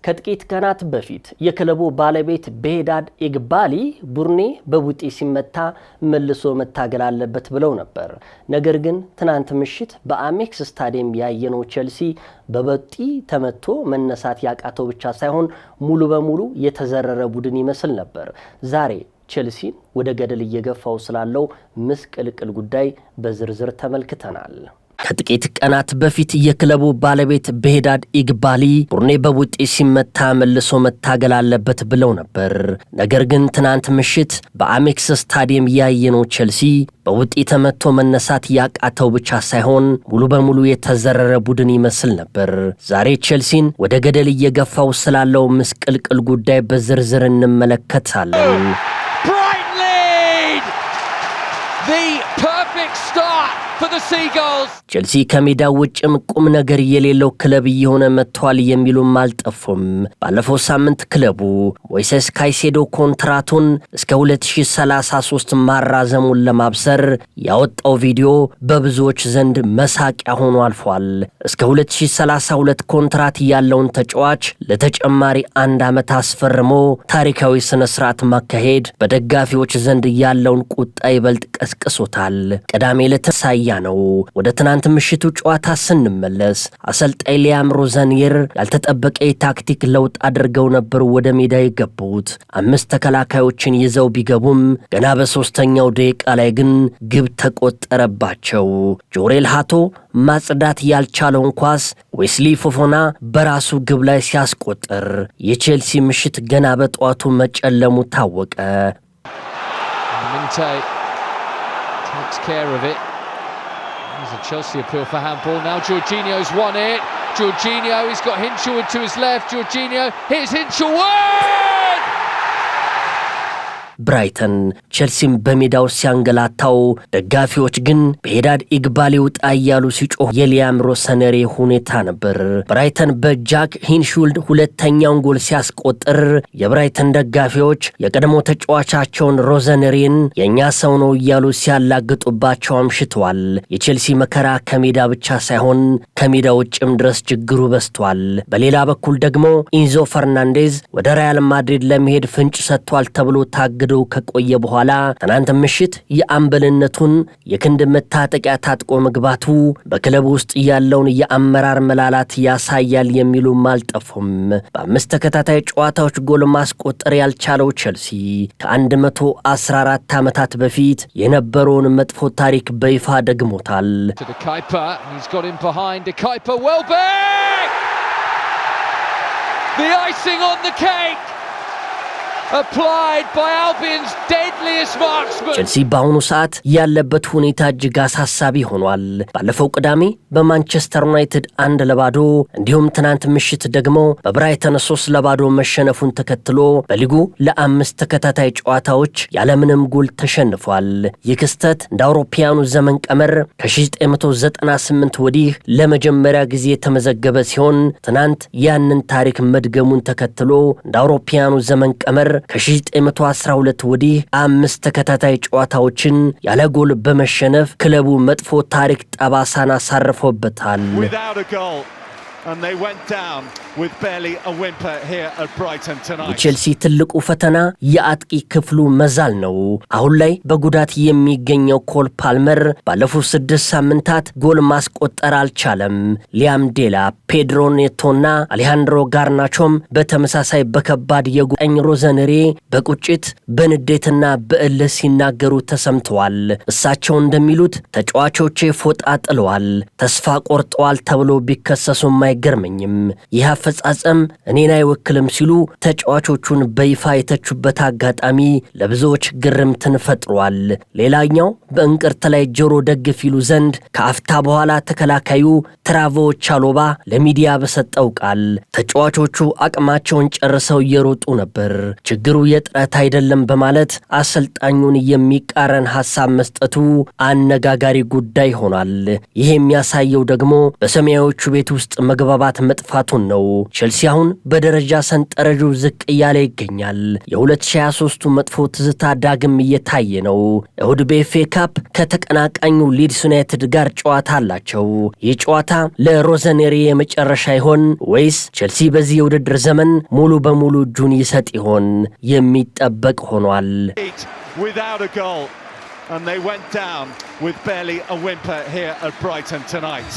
ከጥቂት ቀናት በፊት የክለቡ ባለቤት ቤዳድ ኢግባሊ ቡርኔ በቡጢ ሲመታ መልሶ መታገል አለበት ብለው ነበር። ነገር ግን ትናንት ምሽት በአሜክስ ስታዲየም ያየነው ቼልሲ በቡጢ ተመቶ መነሳት ያቃተው ብቻ ሳይሆን ሙሉ በሙሉ የተዘረረ ቡድን ይመስል ነበር። ዛሬ ቼልሲን ወደ ገደል እየገፋው ስላለው ምስቅልቅል ጉዳይ በዝርዝር ተመልክተናል። ከጥቂት ቀናት በፊት የክለቡ ባለቤት ቤዳድ ኢግባሊ ቡርኔ በቡጢ ሲመታ መልሶ መታገል አለበት ብለው ነበር። ነገር ግን ትናንት ምሽት በአሜክስ ስታዲየም ያየነው ቼልሲ በቡጢ ተመቶ መነሳት ያቃተው ብቻ ሳይሆን ሙሉ በሙሉ የተዘረረ ቡድን ይመስል ነበር። ዛሬ ቼልሲን ወደ ገደል እየገፋው ስላለው ምስቅልቅል ጉዳይ በዝርዝር እንመለከታለን። The perfect start for the Seagulls. ቼልሲ ከሜዳው ውጭም ቁም ነገር የሌለው ክለብ እየሆነ መጥቷል የሚሉም አልጠፉም። ባለፈው ሳምንት ክለቡ ሞይሴስ ካይሴዶ ኮንትራቱን እስከ 2033 ማራዘሙን ለማብሰር ያወጣው ቪዲዮ በብዙዎች ዘንድ መሳቂያ ሆኖ አልፏል። እስከ 2032 ኮንትራት ያለውን ተጫዋች ለተጨማሪ 1 ዓመት አስፈርሞ ታሪካዊ ስነ ስርዓት ማካሄድ በደጋፊዎች ዘንድ ያለውን ቁጣ ይበልጥ ቀስቅሶታል። ቅዳሜ ዕለት ሳያ ነው። ወደ ትናንት ምሽቱ ጨዋታ ስንመለስ አሰልጣኝ ሊያም ሮዘኒየር ያልተጠበቀ የታክቲክ ለውጥ አድርገው ነበር ወደ ሜዳ የገቡት። 5 ተከላካዮችን ይዘው ቢገቡም ገና በ3ኛው ደቂቃ ላይ ግን ግብ ተቆጠረባቸው። ጆሬል ሃቶ ማጽዳት ያልቻለውን ኳስ ዌስሊ ፎፎና በራሱ ግብ ላይ ሲያስቆጥር የቼልሲ ምሽት ገና በጠዋቱ መጨለሙ ታወቀ። Takes care of it. There's a Chelsea appeal for handball. Now Jorginho's won it. Jorginho, he's got Hinshelwood to his left. Jorginho, here's Hinshelwood! ብራይተን ቼልሲም በሜዳው ሲያንገላታው ደጋፊዎች ግን ቤዳድ ኢግባሊ ውጣ እያሉ ሲጮህ የሊያም ሮሰነሪ ሁኔታ ነበር። ብራይተን በጃክ ሂንሹልድ ሁለተኛውን ጎል ሲያስቆጥር የብራይተን ደጋፊዎች የቀድሞ ተጫዋቻቸውን ሮዘነሪን የኛ ሰው ነው እያሉ ሲያላግጡባቸው አምሽተዋል። የቼልሲ መከራ ከሜዳ ብቻ ሳይሆን ከሜዳ ውጭም ድረስ ችግሩ በስቷል። በሌላ በኩል ደግሞ ኢንዞ ፈርናንዴዝ ወደ ሪያል ማድሪድ ለመሄድ ፍንጭ ሰጥቷል ተብሎ ታግዶ ከቆየ በኋላ ትናንት ምሽት የአምበልነቱን የክንድ መታጠቂያ ታጥቆ መግባቱ በክለቡ ውስጥ ያለውን የአመራር መላላት ያሳያል የሚሉም አልጠፉም። በ5 ተከታታይ ጨዋታዎች ጎል ማስቆጠር ያልቻለው ቼልሲ ከ114 ዓመታት በፊት የነበረውን መጥፎ ታሪክ በይፋ ደግሞታል። The icing on the cake applied by Albion's deadliest marksman. ቼልሲ በአሁኑ ሰዓት ያለበት ሁኔታ እጅግ አሳሳቢ ሆኗል። ባለፈው ቅዳሜ በማንቸስተር ዩናይትድ 1-0 እንዲሁም ትናንት ምሽት ደግሞ በብራይተን 3-0 መሸነፉን ተከትሎ በሊጉ ለ5 ተከታታይ ጨዋታዎች ያለምንም ጎል ተሸንፏል። ይህ ክስተት እንደ አውሮፓውያኑ ዘመን ቀመር ከ1998 ወዲህ ለመጀመሪያ ጊዜ የተመዘገበ ሲሆን ትናንት ያንን ታሪክ መድገሙን ተከትሎ እንደ አውሮፓውያኑ ዘመን ቀመር ከ1912 ወዲህ 5 ተከታታይ ጨዋታዎችን ያለ ጎል በመሸነፍ ክለቡ መጥፎ ታሪክ ጠባሳን አሳርፎበታል። And they went down with barely a whimper here at Brighton tonight. የቼልሲ ትልቁ ፈተና የአጥቂ ክፍሉ መዛል ነው። አሁን ላይ በጉዳት የሚገኘው ኮል ፓልመር ባለፉት 6 ሳምንታት ጎል ማስቆጠር አልቻለም። ሊያም ዴላፕ፣ ፔድሮ ኔቶና አሌሃንድሮ ጋርናቾም በተመሳሳይ በከባድ የጉዳኝ ሮዘነሪ በቁጭት በንዴትና በእልህ ሲናገሩ ተሰምተዋል። እሳቸው እንደሚሉት ተጫዋቾቼ ፎጣ ጥለዋል፣ ተስፋ ቆርጠዋል ተብሎ ቢከሰሱም አይገርመኝም። ይህ አፈጻጸም እኔን አይወክልም ሲሉ ተጫዋቾቹን በይፋ የተቹበት አጋጣሚ ለብዙዎች ግርምትን ፈጥሯል። ሌላኛው በእንቅርት ላይ ጆሮ ደግፍ ይሉ ዘንድ ከአፍታ በኋላ ተከላካዩ ትራቮ ቻሎባ ለሚዲያ በሰጠው ቃል ተጫዋቾቹ አቅማቸውን ጨርሰው እየሮጡ ነበር፣ ችግሩ የጥረት አይደለም በማለት አሰልጣኙን የሚቃረን ሐሳብ መስጠቱ አነጋጋሪ ጉዳይ ሆኗል። ይህ የሚያሳየው ደግሞ በሰማያዊዎቹ ቤት ውስጥ አለመግባባት መጥፋቱን ነው። ቼልሲ አሁን በደረጃ ሰንጠረዡ ዝቅ እያለ ይገኛል። የ2023ቱ መጥፎ ትዝታ ዳግም እየታየ ነው። እሁድ በኤፍኤ ካፕ ከተቀናቃኙ ሊድስ ዩናይትድ ጋር ጨዋታ አላቸው። ይህ ጨዋታ ለሮዘኔሪ የመጨረሻ ይሆን ወይስ ቼልሲ በዚህ የውድድር ዘመን ሙሉ በሙሉ እጁን ይሰጥ ይሆን የሚጠበቅ ሆኗል። Without a goal, and they went down with barely a whimper here at Brighton tonight.